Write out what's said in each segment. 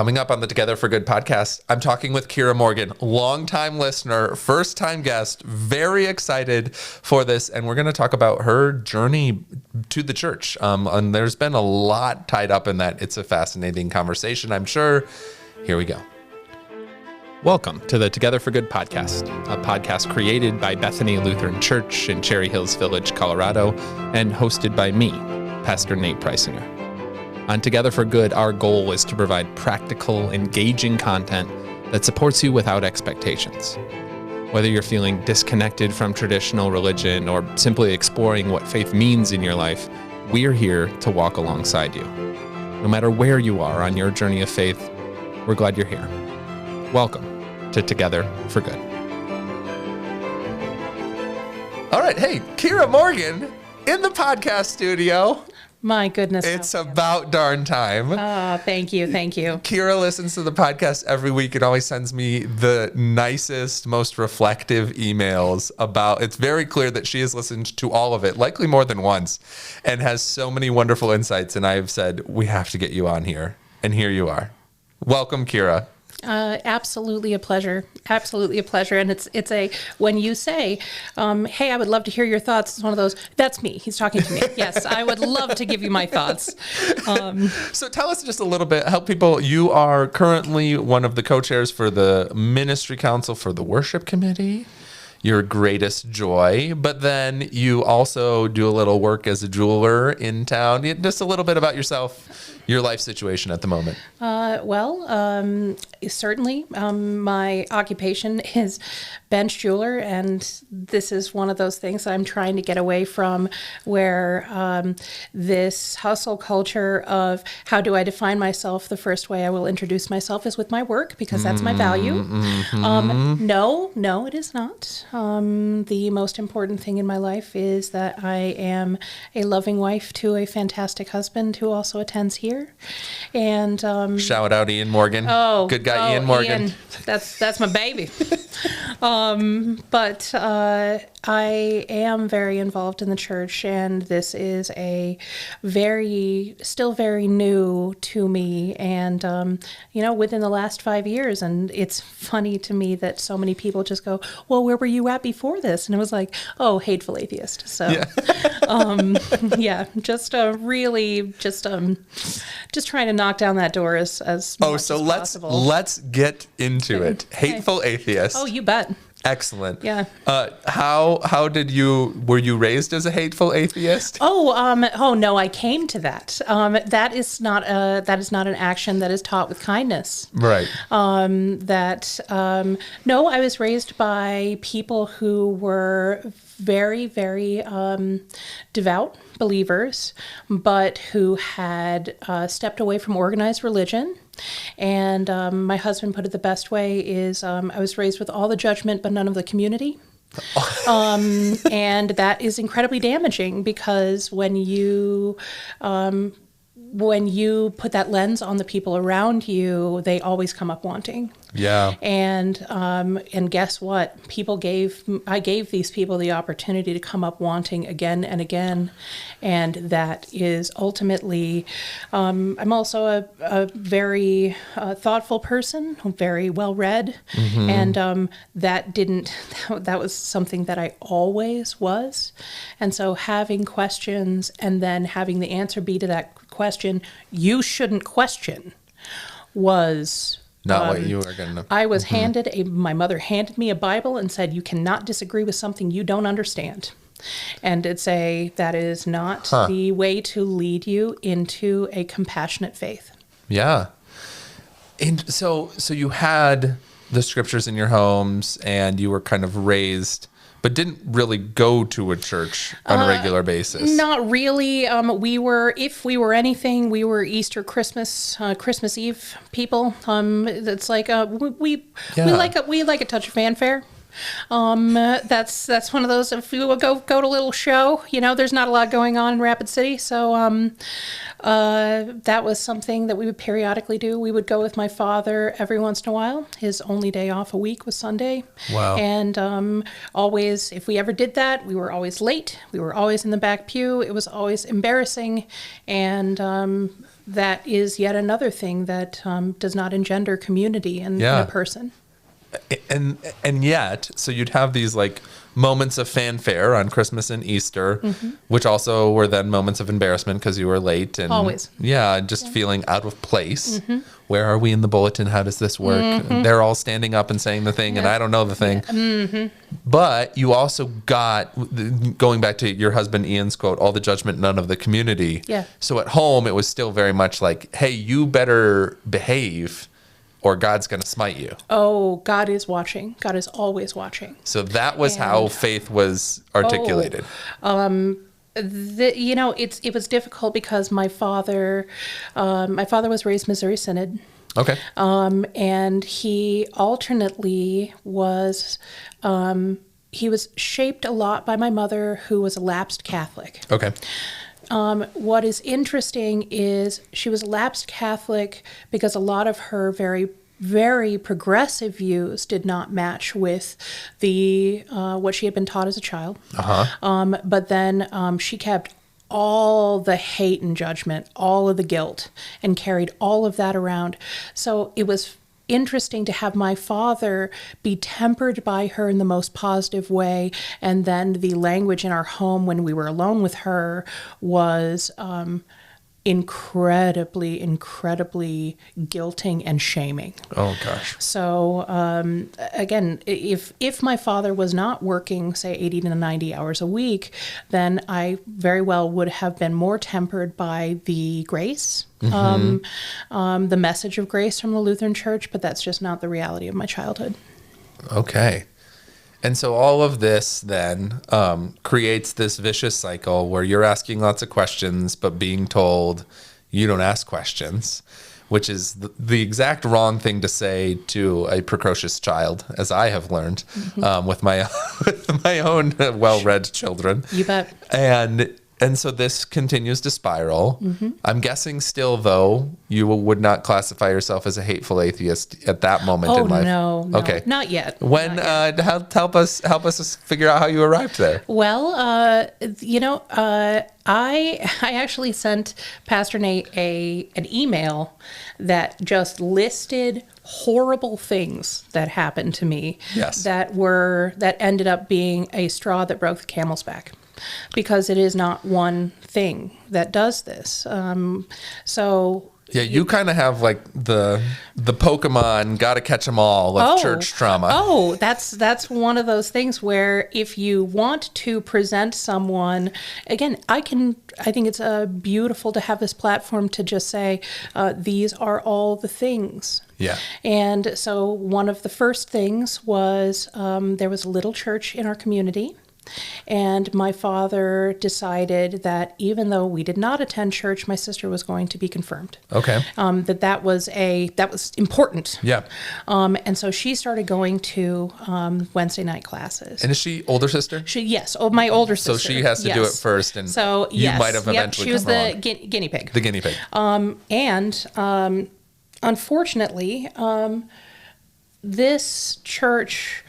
Coming up on the Together for Good podcast, I'm talking with Kyra Morgan, longtime listener, first-time guest, very excited for this, and we're going to talk about her journey to the church. And there's been a lot tied up in that. It's a fascinating conversation, I'm sure. Here we go. Welcome to the Together for Good podcast, a podcast created by Bethany Lutheran Church in Cherry Hills Village, Colorado, and hosted by me, Pastor Nate Preisinger. On Together for Good, our goal is to provide practical, engaging content that supports you without expectations. Whether you're feeling disconnected from traditional religion or simply exploring what faith means in your life, we're here to walk alongside you. No matter where you are on your journey of faith, we're glad you're here. Welcome to Together for Good. All right. Hey, Kyra Morgan in the podcast studio. My goodness. It's about darn time. Thank you. Thank you. Kyra listens to the podcast every week and always sends me the nicest, most reflective emails about, it's very clear that she has listened to all of it, likely more than once, and has so many wonderful insights. And I've said, we have to get you on here. And here you are. Welcome, Kyra. Absolutely a pleasure. Absolutely a pleasure. And it's a, when you say, hey, I would love to hear your thoughts, it's one of those, that's me. He's talking to me. Yes, I would love to give you my thoughts. So tell us just a little bit, help people. You are currently one of the co-chairs for the Ministry Council for the Worship Committee, your greatest joy, but then you also do a little work as a jeweler in town. Just a little bit about yourself, your life situation at the moment. Certainly, my occupation is bench jeweler, and this is one of those things that I'm trying to get away from, where this hustle culture of how do I define myself, the first way I will introduce myself is with my work, because that's my value. No, it is not. The most important thing in my life is that I am a loving wife to a fantastic husband who also attends here. And shout out Ian Morgan. Good guy, Ian Morgan. Ian, that's my baby. But I am very involved in the church, and this is still very new to me. And, within the last 5 years, and it's funny to me that so many people just go, well, where were you at before this? And it was like, hateful atheist. So, just trying to knock down that door as much as possible. Let's get into it. Hateful atheist. Oh, you bet. Excellent. Yeah. Were you raised as a hateful atheist? No, I came to that. That is not an action that is taught with kindness. Right. No, I was raised by people who were very, very devout believers, but who had stepped away from organized religion. And my husband put it the best way is I was raised with all the judgment but none of the community. And that is incredibly damaging, because when you put that lens on the people around you, they always come up wanting. Yeah. And guess what? I gave these people the opportunity to come up wanting again and again. And that is ultimately, I'm also a very thoughtful person, very well read. Mm-hmm. And that was something that I always was. And so having questions and then having the answer be to that question, you shouldn't question, was not what you were going to. I was my mother handed me a Bible and said, you cannot disagree with something you don't understand. And that is not the way to lead you into a compassionate faith. Yeah. And so you had the scriptures in your homes and you were kind of raised, but didn't really go to a church on a regular basis. Not really. If we were anything, we were Easter, Christmas Eve people. It's like we like a touch of fanfare. That's one of those. If we would go to a little show, there's not a lot going on in Rapid City, so that was something that we would periodically do. We would go with my father every once in a while. His only day off a week was Sunday. Wow. And always, if we ever did that, we were always late. We were always in the back pew. It was always embarrassing, and that is yet another thing that does not engender community in a person. And yet, so you'd have these like moments of fanfare on Christmas and Easter, which also were then moments of embarrassment because you were late and always, just feeling out of place. Where are we in the bulletin? How does this work? They're all standing up and saying the thing, and I don't know the thing. But you also got, going back to your husband Ian's quote, all the judgment, none of the community. Yeah. So at home, it was still very much like, hey, you better behave, or God's going to smite you. Oh, God is watching. God is always watching. So that was how faith was articulated. It was difficult because my father was raised Missouri Synod. Okay. And he alternately was, he was shaped a lot by my mother, who was a lapsed Catholic. Okay. What is interesting is she was a lapsed Catholic because a lot of her very, very progressive views did not match with the what she had been taught as a child. But then she kept all the hate and judgment, all of the guilt, and carried all of that around. So it was interesting to have my father be tempered by her in the most positive way, and then the language in our home when we were alone with her was incredibly guilting and shaming. Oh gosh. So again, if my father was not working, say 80 to 90 hours a week, then I very well would have been more tempered by the grace, the message of grace from the Lutheran Church, but that's just not the reality of my childhood. Okay. And so all of this then creates this vicious cycle where you're asking lots of questions, but being told you don't ask questions, which is the exact wrong thing to say to a precocious child, as I have learned with my own well-read children. You bet. And so this continues to spiral. I'm guessing still, though, you would not classify yourself as a hateful atheist at that moment in life. No, okay, not yet. When not yet. Help us figure out how you arrived there. Well, I actually sent Pastor Nate an email that just listed horrible things that happened to me. Yes. that ended up being a straw that broke the camel's back. Because it is not one thing that does this. Yeah, you kind of have like the Pokemon gotta catch 'em all of church trauma. Oh, that's one of those things where if you want to present someone, again, I think it's beautiful to have this platform to just say, these are all the things. Yeah. And so one of the first things was there was a little church in our community. And my father decided that even though we did not attend church, my sister was going to be confirmed. Okay. That was important. Yeah. And so she started going to Wednesday night classes. And is she older sister? Yes. Oh, my older sister. So she has to do it first, and so you might have eventually she was come the along. guinea pig. The guinea pig. Unfortunately, this church.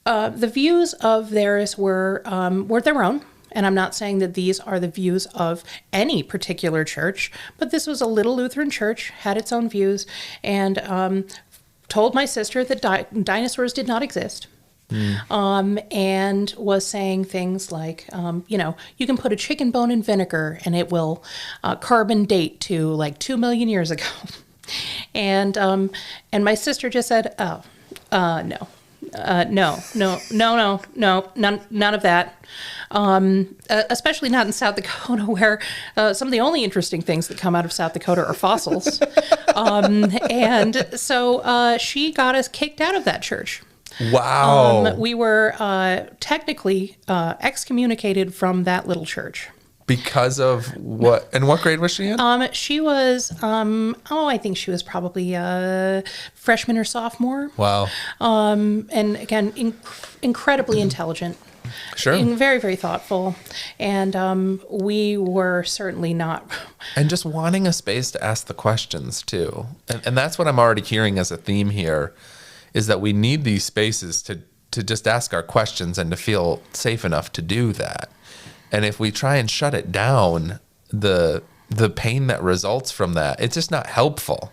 The views of theirs were their own, and I'm not saying that these are the views of any particular church, but this was a little Lutheran church, had its own views, and told my sister that dinosaurs did not exist. And was saying things like, you can put a chicken bone in vinegar and it will carbon date to like 2 million years ago. And my sister just said, no. No, none of that. Especially not in South Dakota, where some of the only interesting things that come out of South Dakota are fossils. And so she got us kicked out of that church. Wow. We were technically excommunicated from that little church. Because of what? And what grade was she in? She was, I think she was probably a freshman or sophomore. Wow. And again, incredibly intelligent. Sure. And very, very thoughtful. And we were certainly not. And just wanting a space to ask the questions, too. And that's what I'm already hearing as a theme here, is that we need these spaces to just ask our questions and to feel safe enough to do that. And if we try and shut it down, the the pain that results from that, it's just not helpful.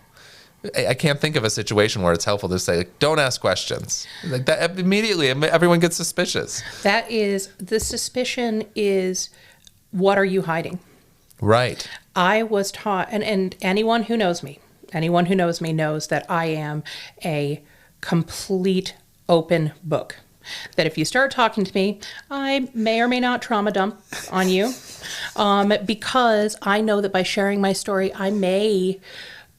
I can't think of a situation where it's helpful to say, like, don't ask questions. Like that immediately, everyone gets suspicious. That is, the suspicion is, what are you hiding? Right. I was taught, and anyone who knows me knows that I am a complete open book. That if you start talking to me, I may or may not trauma dump on you, because I know that by sharing my story, I may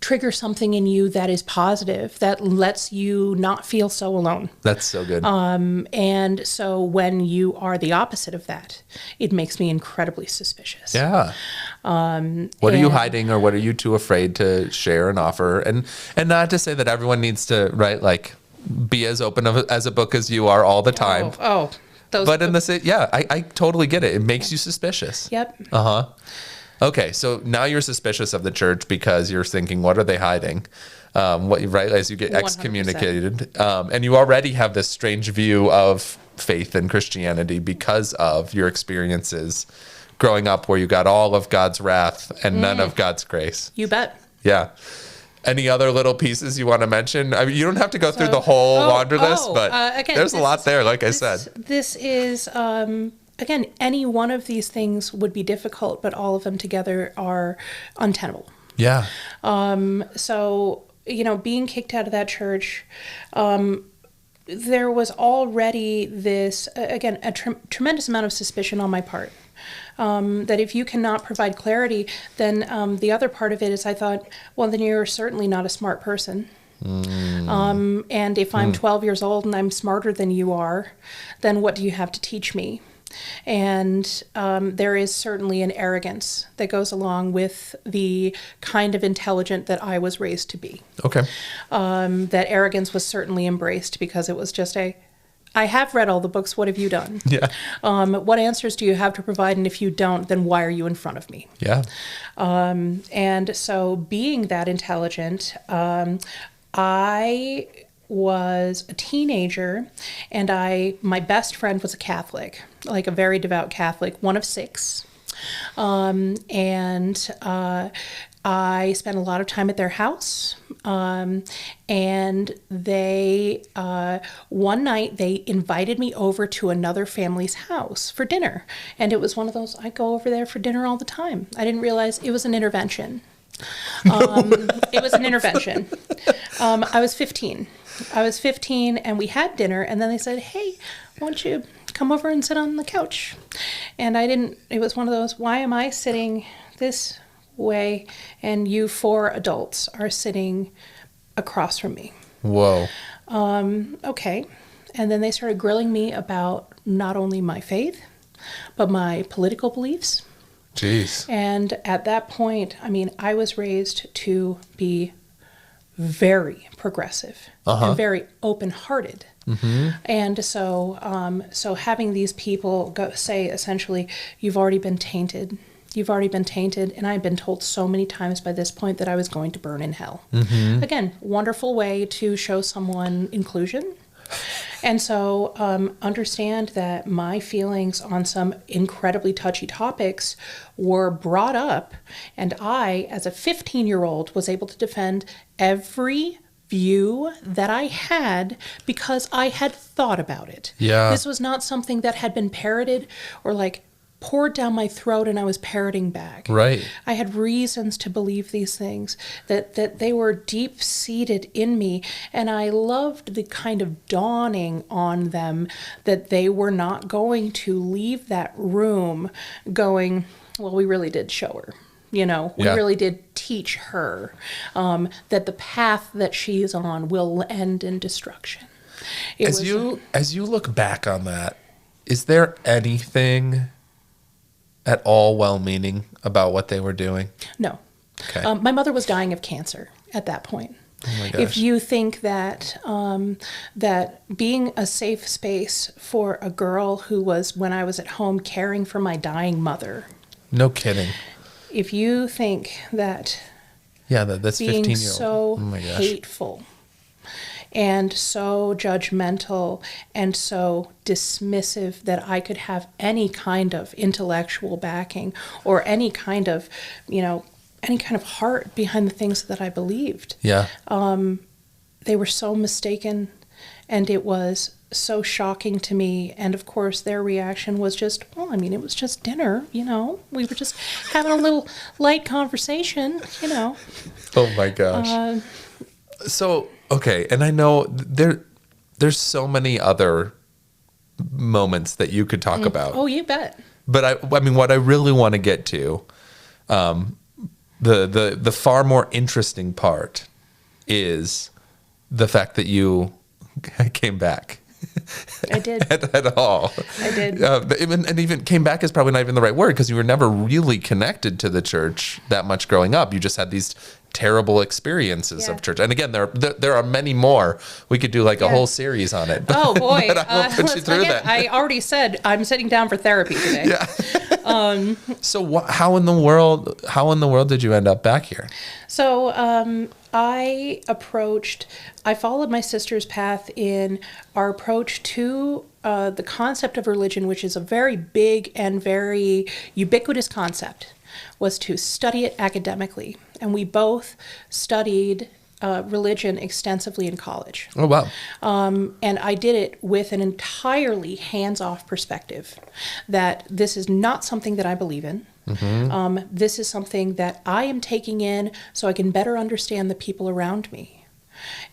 trigger something in you that is positive, that lets you not feel so alone. That's so good. And so when you are the opposite of that, it makes me incredibly suspicious. Yeah. What are you hiding, or what are you too afraid to share and offer? And not to say that everyone needs to, right, like, be as open as a book as you are all the time. But in the same, I totally get it. It makes you suspicious. Yep. Okay, so now you're suspicious of the church because you're thinking, what are they hiding? Right, as you get 100%. excommunicated, and you already have this strange view of faith and Christianity because of your experiences growing up, where you got all of God's wrath and none of God's grace. You bet. Yeah. Any other little pieces you want to mention? I mean, you don't have to go through the whole laundry list, but again, there's a lot there, like I said. This is, again, any one of these things would be difficult, but all of them together are untenable. Yeah. So, being kicked out of that church, there was already this, again, a tremendous amount of suspicion on my part. That if you cannot provide clarity, then the other part of it is, I thought, well, then you're certainly not a smart person. And if I'm 12 years old and I'm smarter than you are, then what do you have to teach me? And there is certainly an arrogance that goes along with the kind of intelligent that I was raised to be. Okay. That arrogance was certainly embraced because it was just I have read all the books. What have you done? Yeah. What answers do you have to provide? And if you don't, then why are you in front of me? Yeah. And so being that intelligent, I was a teenager, and my best friend was a Catholic, like a very devout Catholic, one of 6. I spent a lot of time at their house, and they, one night they invited me over to another family's house for dinner. And it was one of those, I go over there for dinner all the time. I didn't realize it was an intervention. It was an intervention. I was 15. And we had dinner, and then they said, hey, why don't you come over and sit on the couch? And it was one of those, why am I sitting this way and you 4 adults are sitting across from me? Whoa. Okay. And then they started grilling me about not only my faith, but my political beliefs. Jeez. And at that point, I was raised to be very progressive and very open-hearted. And so having these people say essentially, you've already been tainted. And I've been told so many times by this point that I was going to burn in hell. Again, wonderful way to show someone inclusion. And so understand that my feelings on some incredibly touchy topics were brought up, and I, as a 15-year-old, was able to defend every view that I had because I had thought about it. Yeah. This was not something that had been parroted or poured down my throat and I was parroting back. Right. I had reasons to believe these things, that they were deep-seated in me, and I loved the kind of dawning on them that they were not going to leave that room going, well, we really did show her. We really did teach her that the path that she's on will end in destruction. As you look back on that, is there anything at all well-meaning about what they were doing? No. Okay. My mother was dying of cancer at that point. Oh my gosh. If you think that that being a safe space for a girl who was, when I was at home, caring for my dying mother. No kidding. If you think that that's being 15-year-old. so Oh my gosh. hateful and so judgmental and so dismissive that I could have any kind of intellectual backing or any kind of, any kind of heart behind the things that I believed. Yeah. They were so mistaken, and it was so shocking to me. And of course, their reaction was just, well, it was just dinner, we were just having a little light conversation, Oh my gosh. So, okay. And I know there's so many other moments that you could talk about. Oh, you bet. But what I really want to get to, the far more interesting part is the fact that you came back. I did. at all. I did. Even came back is probably not even the right word, because you were never really connected to the church that much growing up. You just had these terrible experiences of church. And again, there are many more. We could do like a whole series on it. Oh boy. But I won't put you through that. I already said I'm sitting down for therapy today. Yeah. So how in the world did you end up back here? So I followed my sister's path in our approach to the concept of religion, which is a very big and very ubiquitous concept, was to study it academically. And we both studied religion extensively in college. Oh, wow. And I did it with an entirely hands-off perspective, that this is not something that I believe in. Mm-hmm. This is something that I am taking in so I can better understand the people around me.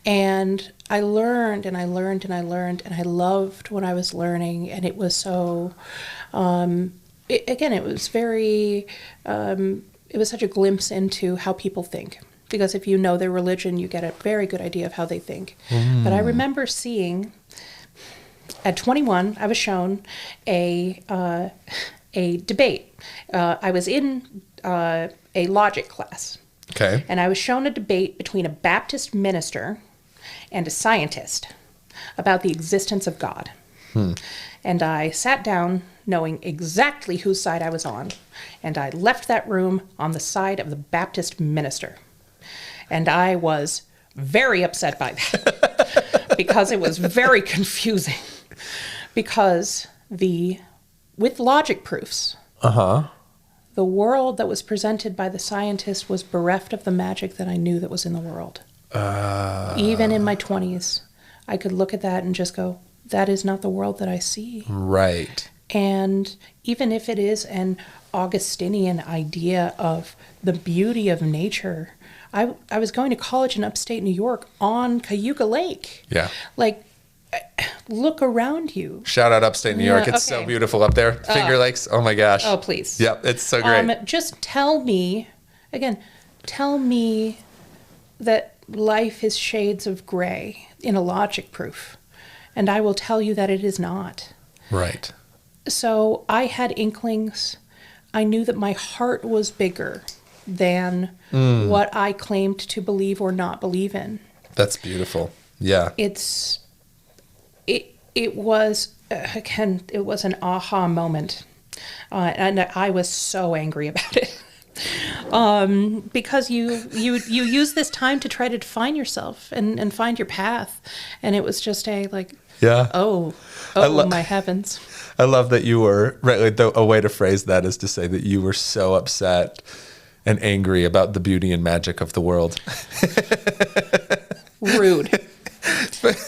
And I learned and I learned and I learned, and I loved what I was learning. And it was so, it was very, it was such a glimpse into how people think. Because if you know their religion, you get a very good idea of how they think. But I remember seeing, at 21, I was shown a debate. I was in a logic class. Okay. And I was shown a debate between a Baptist minister and a scientist about the existence of God. And I sat down knowing exactly whose side I was on. And I left that room on the side of the Baptist minister. And I was very upset by that because it was very confusing. Because with logic proofs, the world that was presented by the scientist was bereft of the magic that I knew that was in the world. Even in my 20s, I could look at that and just go, that is not the world that I see. Right. And even if it is an Augustinian idea of the beauty of nature, I was going to college in upstate New York on Cayuga Lake. Yeah. Like, look around you. Shout out upstate New York. It's so beautiful up there. Finger Lakes. Oh my gosh. Oh, please. Yep. It's so great. Just tell me that life is shades of gray in a logic proof, and I will tell you that it is not. Right. So I had inklings. I knew that my heart was bigger than what I claimed to believe or not believe in. That's beautiful. Yeah. It was, again, it was an aha moment. And I was so angry about it. Because you use this time to try to define yourself and find your path. And it was just my heavens. I love that you were, right, a way to phrase that is to say that you were so upset and angry about the beauty and magic of the world. Rude.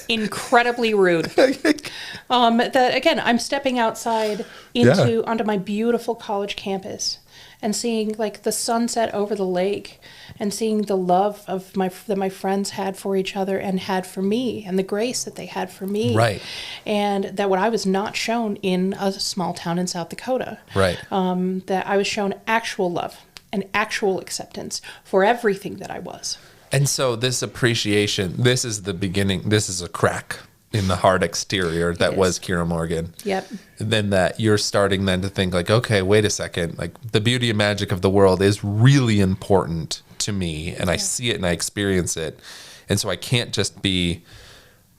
Incredibly rude. That again, I'm stepping outside onto my beautiful college campus and seeing like the sunset over the lake and seeing the love of that my friends had for each other and had for me, and the grace that they had for me. Right. And that what I was not shown in a small town in South Dakota. Right. That I was shown actual love and actual acceptance for everything that I was. And so this appreciation, this is the beginning, this is a crack in the hard exterior that was Kyra Morgan. Yep. And then that you're starting then to think like, okay, wait a second, like the beauty and magic of the world is really important to me, and I see it and I experience it. And so I can't just be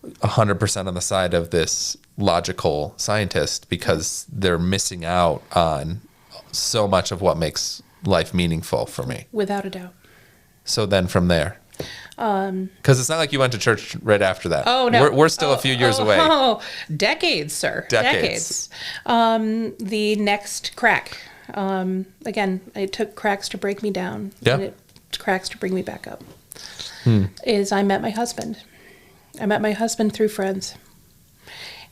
100% on the side of this logical scientist, because they're missing out on so much of what makes life meaningful for me. Without a doubt. So then from there. Because it's not like you went to church right after that. Oh, no. We're still a few years away. Oh, decades, sir. Decades. The next crack. Again, it took cracks to break me down. Yeah. And it cracks to bring me back up. Is I met my husband. I met my husband through friends.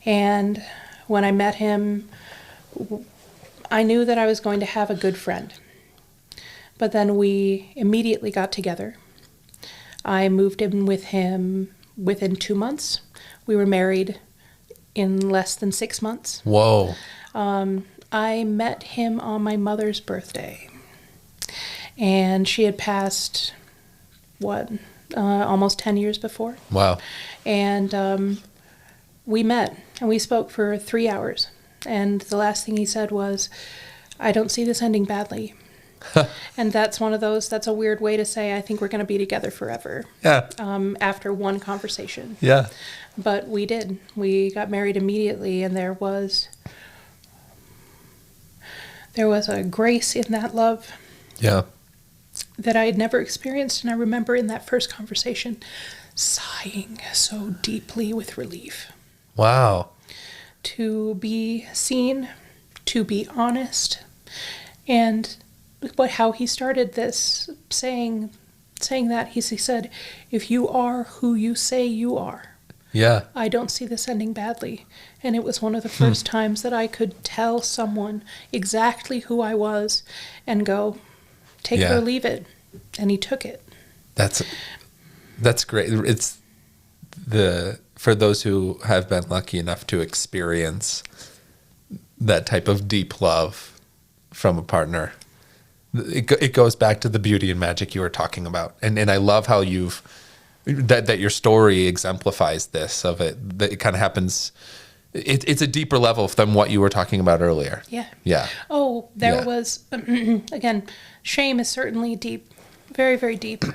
And when I met him, I knew that I was going to have a good friend. But then we immediately got together. I moved in with him within 2 months. We were married in less than 6 months. Whoa. I met him on my mother's birthday. And she had passed, almost 10 years before. Wow. And we met, and we spoke for 3 hours. And the last thing he said was, I don't see this ending badly. And that's one of those, that's a weird way to say, I think we're going to be together forever. Yeah. After one conversation. Yeah. But we did. We got married immediately, and there was a grace in that love. Yeah. That I had never experienced. And I remember in that first conversation sighing so deeply with relief. Wow. To be seen, to be honest, and how he started this, saying that, he said, if you are who you say you are, Yeah. I don't see this ending badly. And it was one of the first times that I could tell someone exactly who I was and go, take it or leave it. And he took it. That's great. It's for those who have been lucky enough to experience that type of deep love from a partner. It goes back to the beauty and magic you were talking about. And I love how that your story exemplifies this, of it, that it kind of happens. It's a deeper level than what you were talking about earlier. Yeah. Yeah. Oh, there was, again, shame is certainly deep, very, very deep.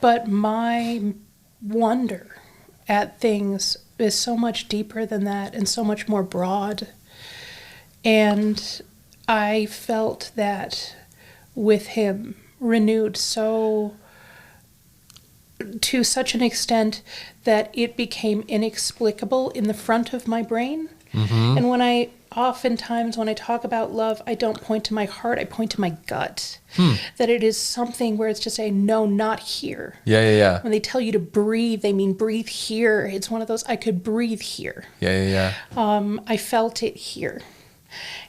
But my wonder at things is so much deeper than that and so much more broad. And I felt that with him, renewed to such an extent that it became inexplicable in the front of my brain. Mm-hmm. And oftentimes when I talk about love, I don't point to my heart, I point to my gut. That it is something where it's just a no, not here. Yeah. When they tell you to breathe, they mean breathe here. It's one of those, I could breathe here. Yeah. I felt it here.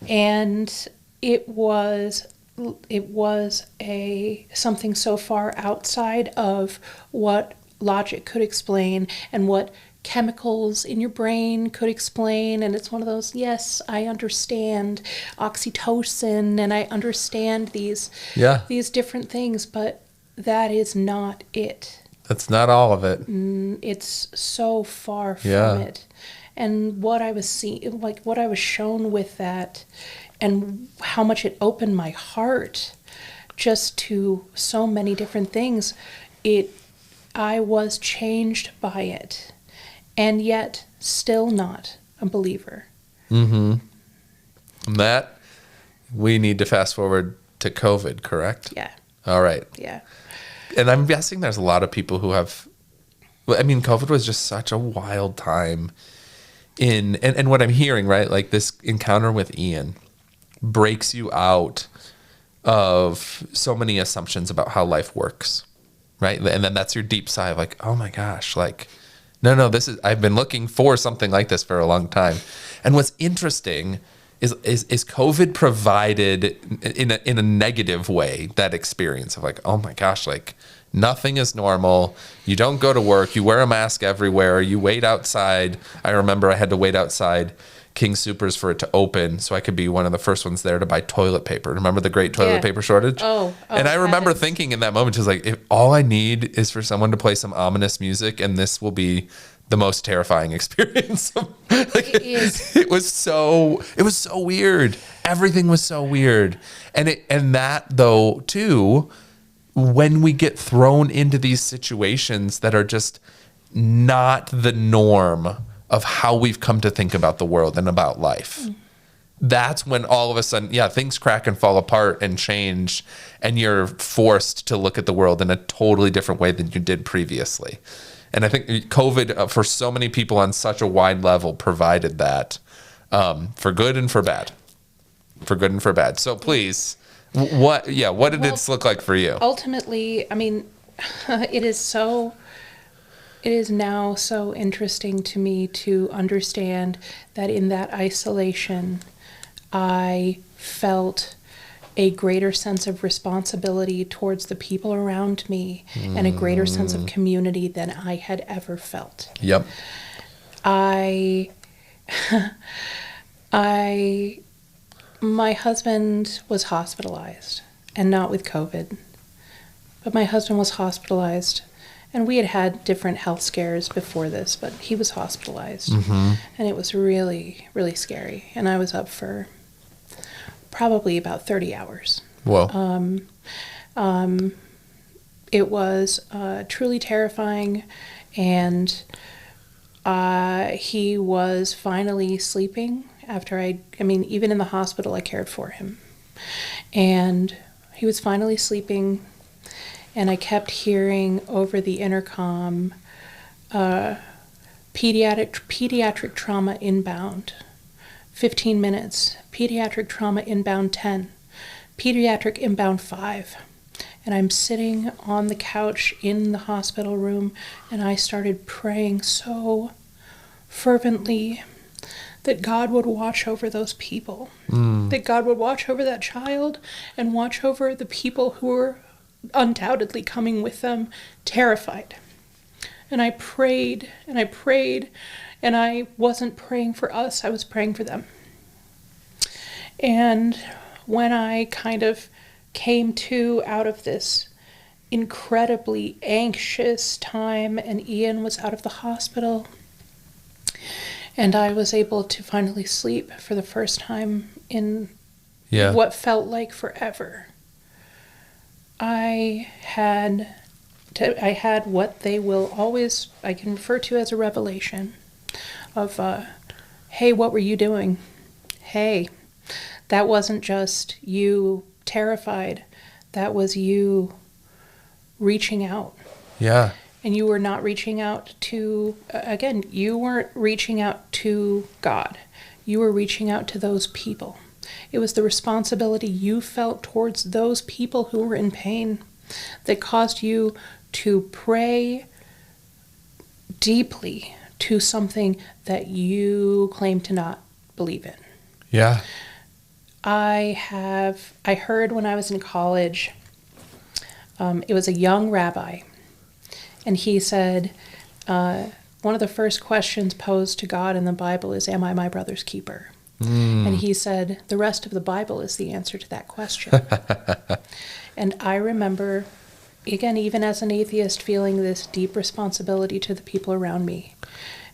And it was something so far outside of what logic could explain and what chemicals in your brain could explain. And it's one of those, yes, I understand oxytocin and I understand these different things, but that is not it. That's not all of it. It's so far from it. And what I was seeing, like what I was shown with that, and how much it opened my heart just to so many different things, I was changed by it, and yet still not a believer. Mm-hmm. Matt, we need to fast forward to COVID, correct? Yeah. All right. Yeah. And I'm guessing there's a lot of people who COVID was just such a wild time and what I'm hearing, right? Like this encounter with Ian breaks you out of so many assumptions about how life works, right? And then that's your deep sigh of like, oh my gosh, like, no, I've been looking for something like this for a long time. And what's interesting is COVID provided in a negative way that experience of like, oh my gosh, like nothing is normal. You don't go to work. You wear a mask everywhere. You wait outside. I remember I had to wait outside King Soopers for it to open so I could be one of the first ones there to buy toilet paper. Remember the great toilet paper shortage? Oh, and I remember thinking in that moment, just like, if all I need is for someone to play some ominous music, and this will be the most terrifying experience. Like, it was so weird. Everything was so weird. And that though too, when we get thrown into these situations that are just not the norm of how we've come to think about the world and about life. that's when all of a sudden, things crack and fall apart and change, and you're forced to look at the world in a totally different way than you did previously. And I think COVID, for so many people on such a wide level, provided that, for good and for bad. For good and for bad. So please, what did it look like for you? Ultimately, I mean, it is now so interesting to me to understand that in that isolation, I felt a greater sense of responsibility towards the people around me and a greater sense of community than I had ever felt. Yep. My husband was hospitalized, and not with COVID, but my husband was hospitalized, and we had had different health scares before this, but he was hospitalized, and it was really, really scary, and I was up for probably about 30 hours. Whoa. It was truly terrifying, and he was finally sleeping after even in the hospital, I cared for him. And he was finally sleeping, and I kept hearing over the intercom, pediatric trauma inbound, 15 minutes, pediatric trauma inbound 10, pediatric inbound 5. And I'm sitting on the couch in the hospital room, and I started praying so fervently that God would watch over those people, that God would watch over that child and watch over the people who were undoubtedly coming with them, terrified. And I prayed and I prayed, and I wasn't praying for us, I was praying for them. And when I kind of came to out of this incredibly anxious time, and Ian was out of the hospital, and I was able to finally sleep for the first time in what felt like forever. I had what they will always, I can refer to as a revelation of, hey, what were you doing? Hey, that wasn't just you terrified. That was you reaching out. Yeah. And you were not reaching out to, again, you weren't reaching out to God. You were reaching out to those people. It was the responsibility you felt towards those people who were in pain that caused you to pray deeply to something that you claim to not believe in. Yeah. I heard when I was in college, it was a young rabbi, and he said, one of the first questions posed to God in the Bible is, am I my brother's keeper? And he said, the rest of the Bible is the answer to that question. And I remember, again, even as an atheist, feeling this deep responsibility to the people around me.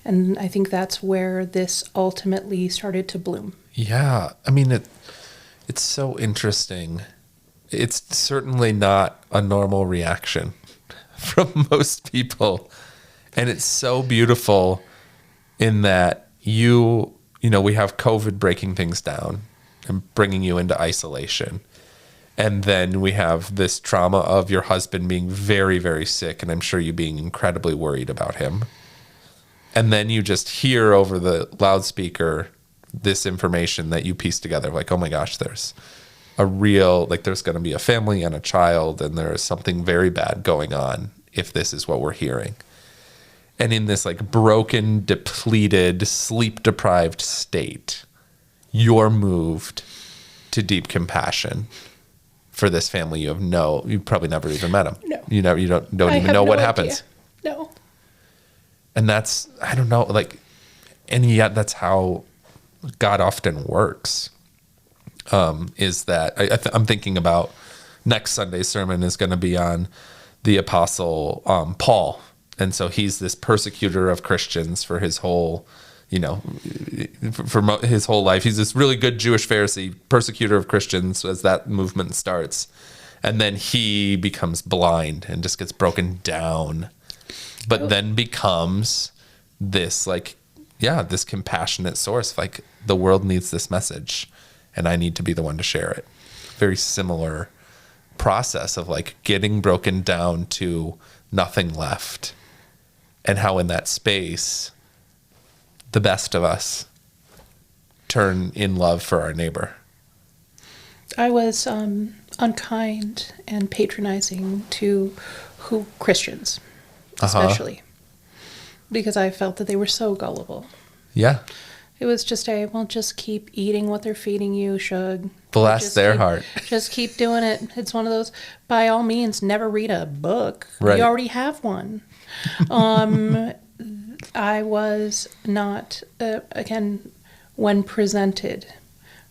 And I think that's where this ultimately started to bloom. Yeah. I mean, it's so interesting. It's certainly not a normal reaction from most people. And it's so beautiful in that we have COVID breaking things down and bringing you into isolation. And then we have this trauma of your husband being very, very sick, and I'm sure you being incredibly worried about him. And then you just hear over the loudspeaker this information that you piece together, like, oh my gosh, there's there's going to be a family and a child, and there is something very bad going on if this is what we're hearing. And in this like broken, depleted, sleep-deprived state, you're moved to deep compassion for this family. You've probably never even met them. No. You don't even know what happens. No. And that's, I don't know, and yet that's how God often works. Is that I'm thinking about next Sunday's sermon is going to be on the apostle Paul. And so he's this persecutor of Christians for his whole, his whole life. He's this really good Jewish Pharisee, persecutor of Christians as that movement starts. And then he becomes blind and just gets broken down, but then becomes this this compassionate source. Like, the world needs this message. and I need to be the one to share it. Very similar process of like getting broken down to nothing left, and how in that space the best of us turn in love for our neighbor. I was unkind and patronizing to Christians, especially, because I felt that they were so gullible. Yeah. It was just just keep eating what they're feeding you, Shug. Bless their heart. Just keep doing it. It's one of those, by all means, never read a book. Right. You already have one. I was not, again, when presented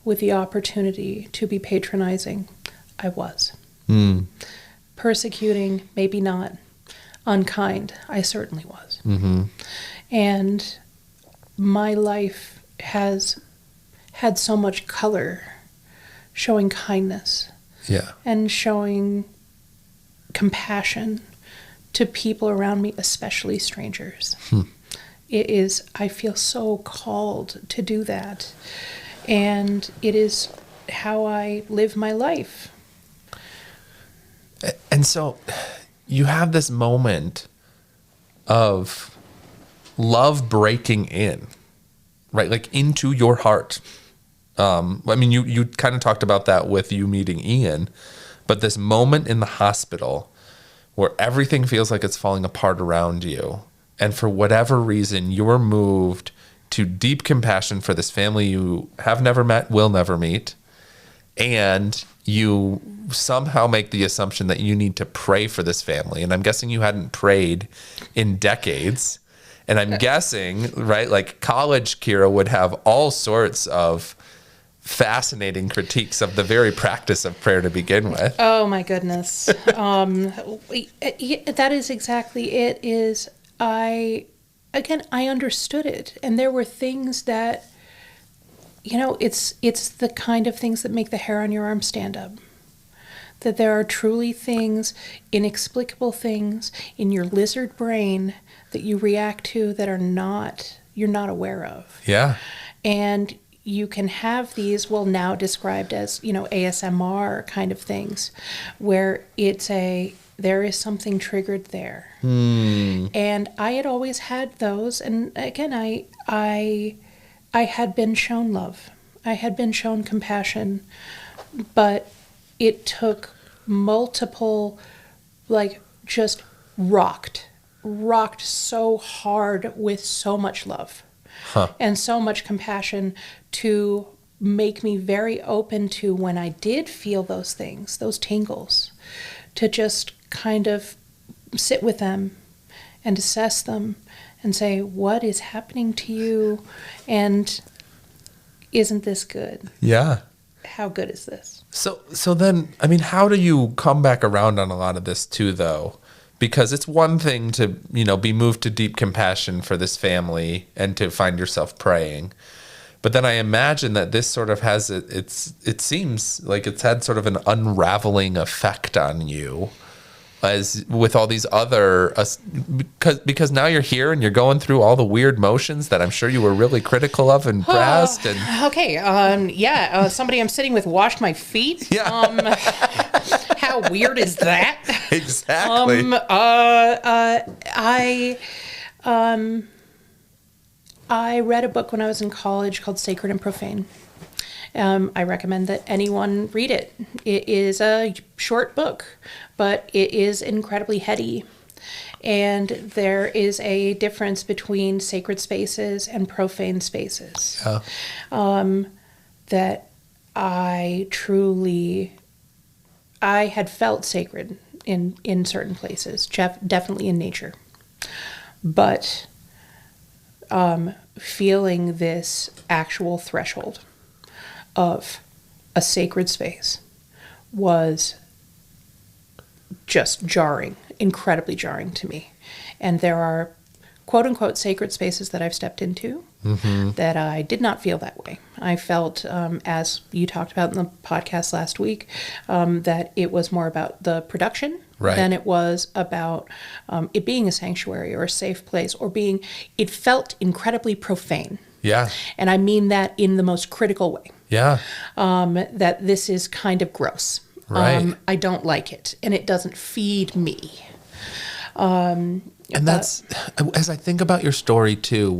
with the opportunity to be patronizing, I was. Persecuting, maybe not. Unkind, I certainly was. And my life has had so much color, showing kindness. Yeah. And showing compassion to people around me, especially strangers. I feel so called to do that. And it is how I live my life. And so you have this moment of love breaking in, right? Like into your heart. I mean, you kind of talked about that with you meeting Ian, but this moment in the hospital where everything feels like it's falling apart around you, and for whatever reason, you're moved to deep compassion for this family you have never met, will never meet, and you somehow make the assumption that you need to pray for this family. And I'm guessing you hadn't prayed in decades. And I'm guessing, right, like college Kyra would have all sorts of fascinating critiques of the very practice of prayer to begin with. Oh my goodness. That is exactly it. I understood it. And there were things that, it's the kind of things that make the hair on your arm stand up. That there are truly things, inexplicable things in your lizard brain that you react to that you're not aware of. Yeah. And you can have these, now described as, ASMR kind of things, where there is something triggered there. And I had always had those. And again, I had been shown love. I had been shown compassion, but it took multiple, just rocked so hard with so much love and so much compassion to make me very open to, when I did feel those things, those tingles, to just kind of sit with them and assess them and say, what is happening to you? And isn't this good? Yeah. How good is this? So then, I mean, how do you come back around on a lot of this too, though? Because it's one thing to, be moved to deep compassion for this family and to find yourself praying. But then I imagine that this sort of has, it seems like it's had sort of an unraveling effect on you, as with all these other, because now you're here and you're going through all the weird motions that I'm sure you were really critical of and pressed. Okay. Somebody I'm sitting with washed my feet. Yeah. How weird is that? Exactly. I read a book when I was in college called Sacred and Profane. I recommend that anyone read it. It is a short book, but it is incredibly heady. And there is a difference between sacred spaces and profane spaces. That I had felt sacred in certain places, definitely in nature. But feeling this actual threshold of a sacred space was just jarring, incredibly jarring to me. And there are quote unquote sacred spaces that I've stepped into that I did not feel that way. I felt, as you talked about in the podcast last week, that it was more about the production than it was about it being a sanctuary or a safe place, or it felt incredibly profane. Yeah. And I mean that in the most critical way. Yeah. That this is kind of gross. Right. I don't like it, and it doesn't feed me. And that's, as I think about your story too,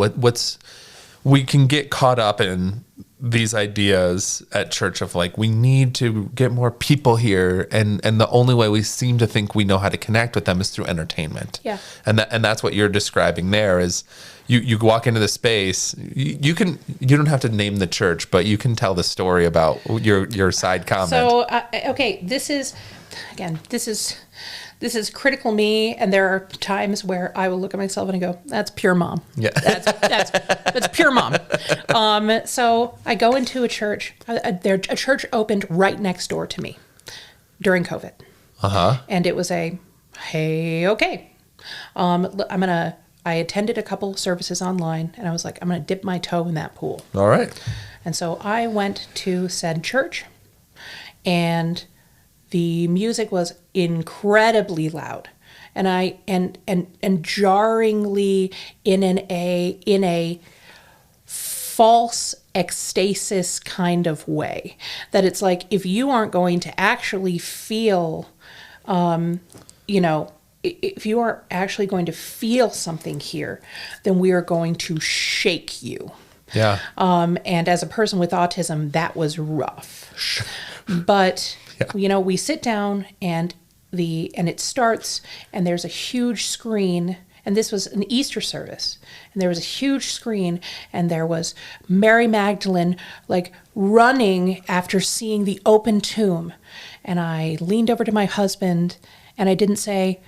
we can get caught up in these ideas at church of like, we need to get more people here. And the only way we seem to think we know how to connect with them is through entertainment. Yeah. And that's what you're describing there is you walk into the space, you don't have to name the church, but you can tell the story about your side comment. So, okay, this is critical me, and there are times where I will look at myself and I go, "That's pure mom." Yeah, that's pure mom. So I go into a church. A church opened right next door to me during COVID, and it was hey, okay, I attended a couple services online, and I was like, I'm gonna dip my toe in that pool. All right. And so I went to said church, and the music was incredibly loud, and jarringly in a false ecstasis kind of way. That it's like, if you aren't going to actually feel, if you are actually going to feel something here, then we are going to shake you. Yeah. And as a person with autism, that was rough. But we sit down and it starts, and there's a huge screen, and this was an Easter service, and there was a huge screen, and there was Mary Magdalene like running after seeing the open tomb. And I leaned over to my husband, and I didn't say,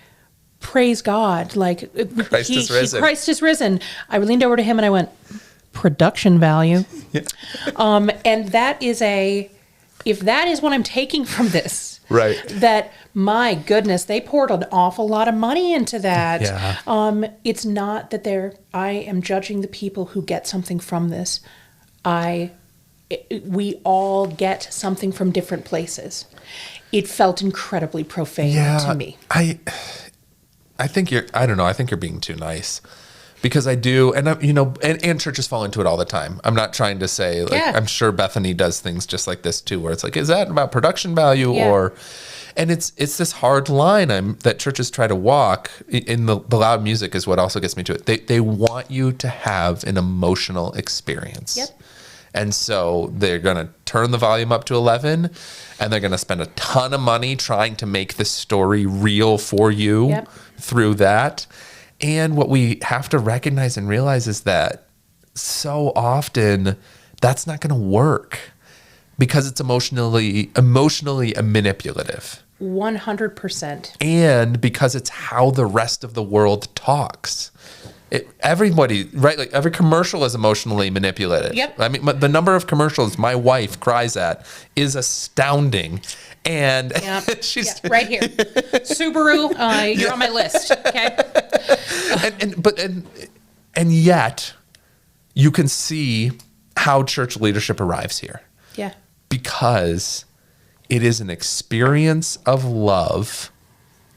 "Praise God," like Christ is risen. Christ is risen. I leaned over to him and I went, "Production value." Yeah. And that is if that is what I'm taking from this, right? That, my goodness, they poured an awful lot of money into that. Yeah. It's not that I am judging the people who get something from this. We all get something from different places. It felt incredibly profane to me. I think you're being too nice, because I do. And and churches fall into it all the time. I'm not trying to say, I'm sure Bethany does things just like this too, where it's like, is that about production value and it's this hard line that churches try to walk in. The loud music is what also gets me to it. They want you to have an emotional experience. Yep. And so they're going to turn the volume up to 11, and they're going to spend a ton of money trying to make the story real for you through that. And what we have to recognize and realize is that so often that's not going to work, because it's emotionally manipulative. 100%. And because it's how the rest of the world talks. Everybody, right? Like every commercial is emotionally manipulated. Yep. I mean, the number of commercials my wife cries at is astounding. And she's right here. Subaru, you're on my list. Okay. And yet you can see how church leadership arrives here. Yeah. Because it is an experience of love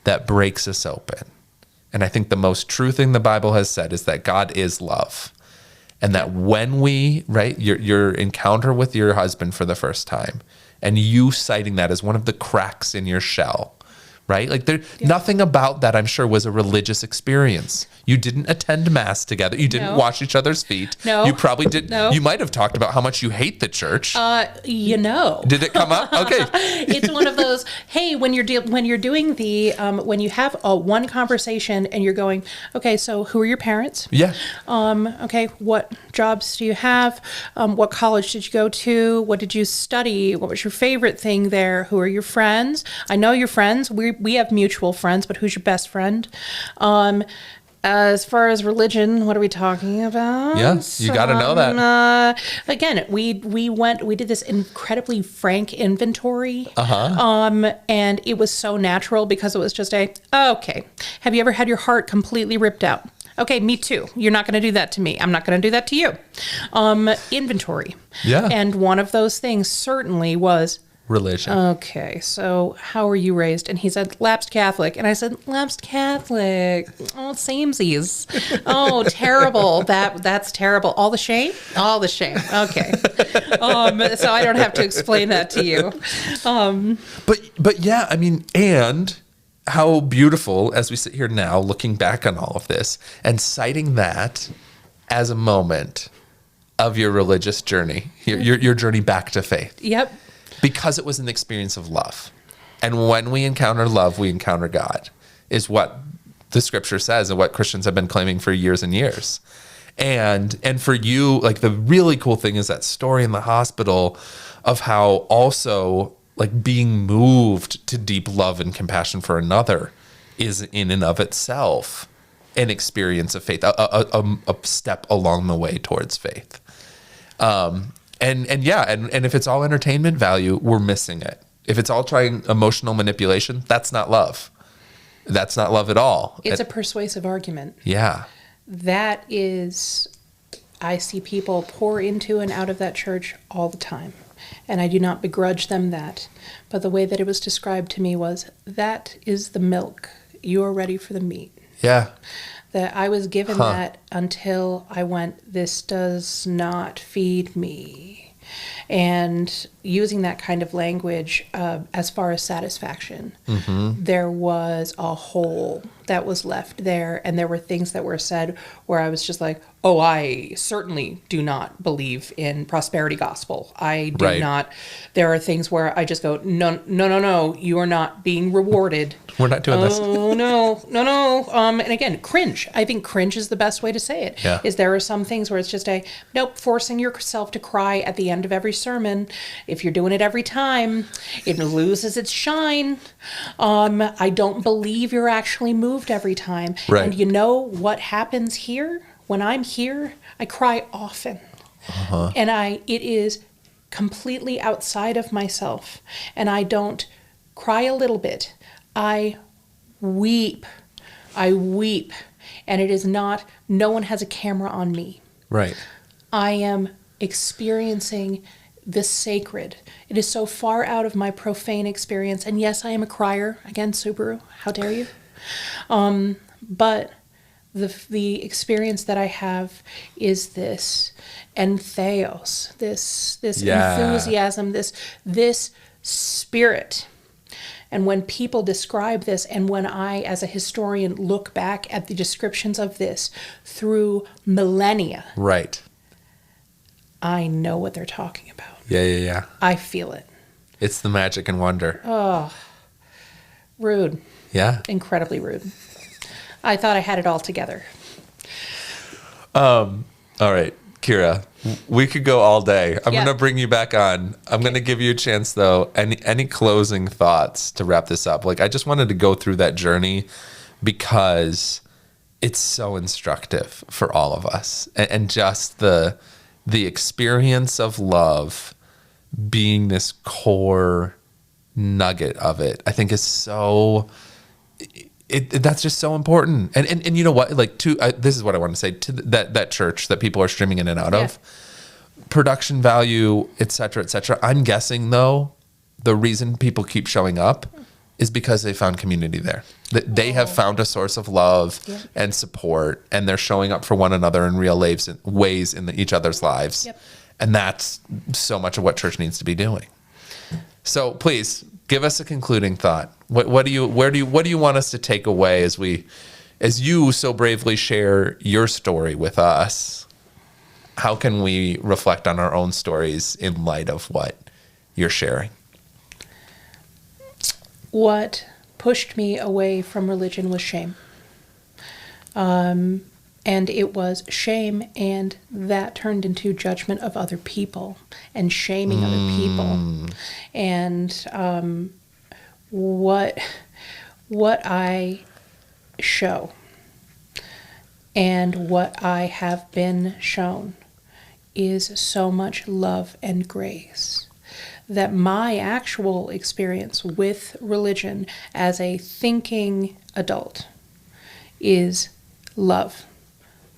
that breaks us open. And I think the most true thing the Bible has said is that God is love. And that when your encounter with your husband for the first time, and you citing that as one of the cracks in your shell, right? Like nothing about that, I'm sure, was a religious experience. You didn't attend mass together. You didn't wash each other's feet. No. You probably did. No. You might have talked about how much you hate the church. Did it come up? Okay. It's one of those, hey, when you have one conversation and you're going, okay, so who are your parents? Yeah. Okay, what jobs do you have? What college did you go to? What did you study? What was your favorite thing there? Who are your friends? I know your friends. We have mutual friends, but who's your best friend? As far as religion, what are we talking about? Yeah, you got to know that. Again, we did this incredibly frank inventory. And it was so natural, because it was just okay, have you ever had your heart completely ripped out? Okay, me too. You're not going to do that to me. I'm not going to do that to you. Inventory. Yeah. And one of those things certainly was, religion. Okay, so how were you raised? And he said, lapsed Catholic. And I said, lapsed Catholic. Oh, samesies. Oh, terrible. That's terrible. All the shame? All the shame. Okay. So I don't have to explain that to you. But yeah, I mean, and how beautiful as we sit here now, looking back on all of this and citing that as a moment of your religious journey, your journey back to faith. Yep. Because it was an experience of love. And when we encounter love, we encounter God, is what the scripture says and what Christians have been claiming for years and years. And for you, like, the really cool thing is that story in the hospital of how also, like, being moved to deep love and compassion for another is in and of itself an experience of faith, a step along the way towards faith. And if it's all entertainment value, we're missing it. If it's all trying emotional manipulation, that's not love. That's not love at all. It's a persuasive argument. Yeah. That is, I see people pour into and out of that church all the time. And I do not begrudge them that. But the way that it was described to me was, that is the milk. You are ready for the meat. Yeah. That I was given that until I went, this does not feed me. And using that kind of language as far as satisfaction, there was a hole that was left there. And there were things that were said where I was just like, oh, I certainly do not believe in prosperity gospel. I do not. There are things where I just go, no, you are not being rewarded. We're not doing this. Oh, no. And again, cringe. I think cringe is the best way to say it. Yeah. Is there are some things where it's just forcing yourself to cry at the end of every sermon. If you're doing it every time, it loses its shine. I don't believe you're actually moved every time. Right. And you know what happens here? When I'm here, I cry often. And it is completely outside of myself. And I don't cry a little bit. I weep. And it is not, no one has a camera on me. Right. I am experiencing the sacred. It is so far out of my profane experience. And yes, I am a crier. Again, Subaru, how dare you? But the experience that I have is this entheos, this enthusiasm, this spirit. And when people describe this, and when I, as a historian, look back at the descriptions of this through millennia, Right. I know what they're talking about. Yeah. I feel it. It's the magic and wonder. Oh, rude. Yeah. Incredibly rude. I thought I had it all together. All right, Kyra, we could go all day. I'm Yeah. going to bring you back on. I'm going to give you a chance, though. Any closing thoughts to wrap this up? Like, I just wanted to go through that journey because it's so instructive for all of us. And just the experience of love being this core nugget of it, I think is so... that's just so important. And you know what? Like, this is what I want to say to that church that people are streaming in and out of. Production value, et cetera, et cetera. I'm guessing, though, the reason people keep showing up is because they found community there. That they have found a source of love and support, and they're showing up for one another in real ways in each other's lives. Yep. And that's so much of what church needs to be doing. So please give us a concluding thought. What do you want us to take away as you so bravely share your story with us? How can we reflect on our own stories in light of what you're sharing? What pushed me away from religion was shame. And it was shame, and that turned into judgment of other people and shaming other people. And what I show and what I have been shown is so much love and grace that my actual experience with religion as a thinking adult is love.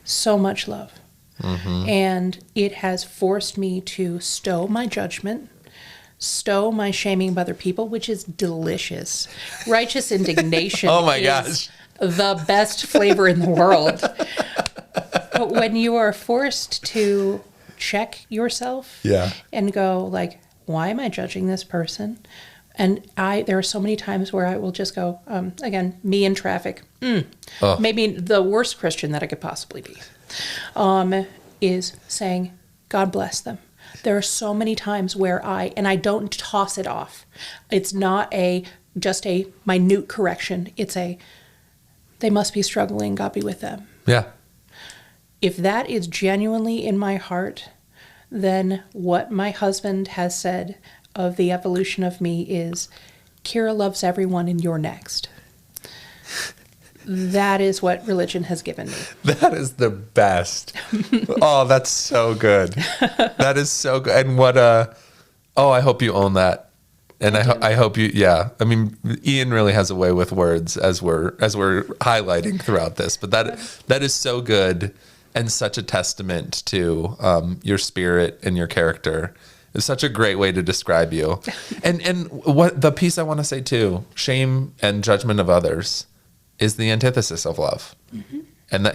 So much love. And it has forced me to stow my judgment, stow my shaming of other people, which is delicious. Righteous indignation Oh my is gosh. the best flavor in the world. But when you are forced to check yourself Yeah. and go like, why am I judging this person? And there are so many times where I will just go, again, me in traffic, maybe the worst Christian that I could possibly be, is saying, God bless them. There are so many times where I don't toss it off. It's not just a minute correction. It's they must be struggling, God be with them. Yeah. If that is genuinely in my heart, then what my husband has said of the evolution of me is, Kyra loves everyone and you're next. That is what religion has given me. That is the best. Oh, that's so good. That is so good. And I hope you own that. And I hope you, yeah. I mean, Ian really has a way with words as we're highlighting throughout this, but that is so good and such a testament to your spirit and your character. It's such a great way to describe you. And what the piece I want to say too, shame and judgment of others is the antithesis of love. Mm-hmm. And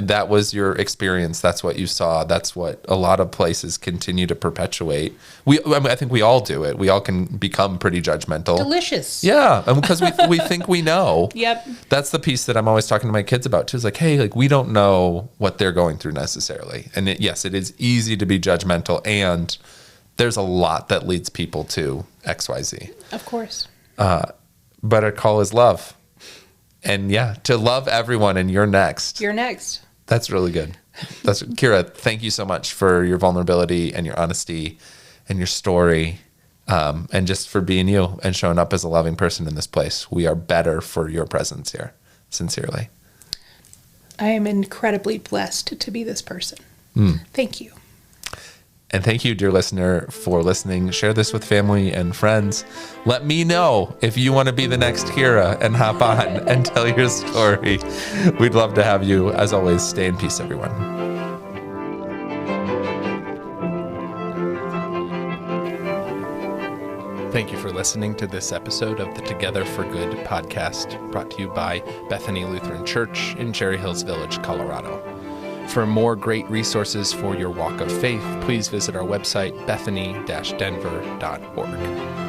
that was your experience. That's what you saw. That's what a lot of places continue to perpetuate. I think we all do it. We all can become pretty judgmental. Delicious. Yeah, because we think we know. Yep. That's the piece that I'm always talking to my kids about too. Is like, hey, like we don't know what they're going through necessarily. And it is easy to be judgmental, and there's a lot that leads people to XYZ. Of course. But our call is love. And to love everyone, and you're next. You're next. That's really good. Kyra, thank you so much for your vulnerability and your honesty and your story, and just for being you and showing up as a loving person in this place. We are better for your presence here. Sincerely. I am incredibly blessed to be this person. Thank you. And thank you, dear listener, for listening. Share this with family and friends. Let me know if you want to be the next Kyra and hop on and tell your story. We'd love to have you. As always, stay in peace, everyone. Thank you for listening to this episode of the Together for Good podcast, brought to you by Bethany Lutheran Church in Cherry Hills Village, Colorado. For more great resources for your walk of faith, please visit our website, bethany-denver.org.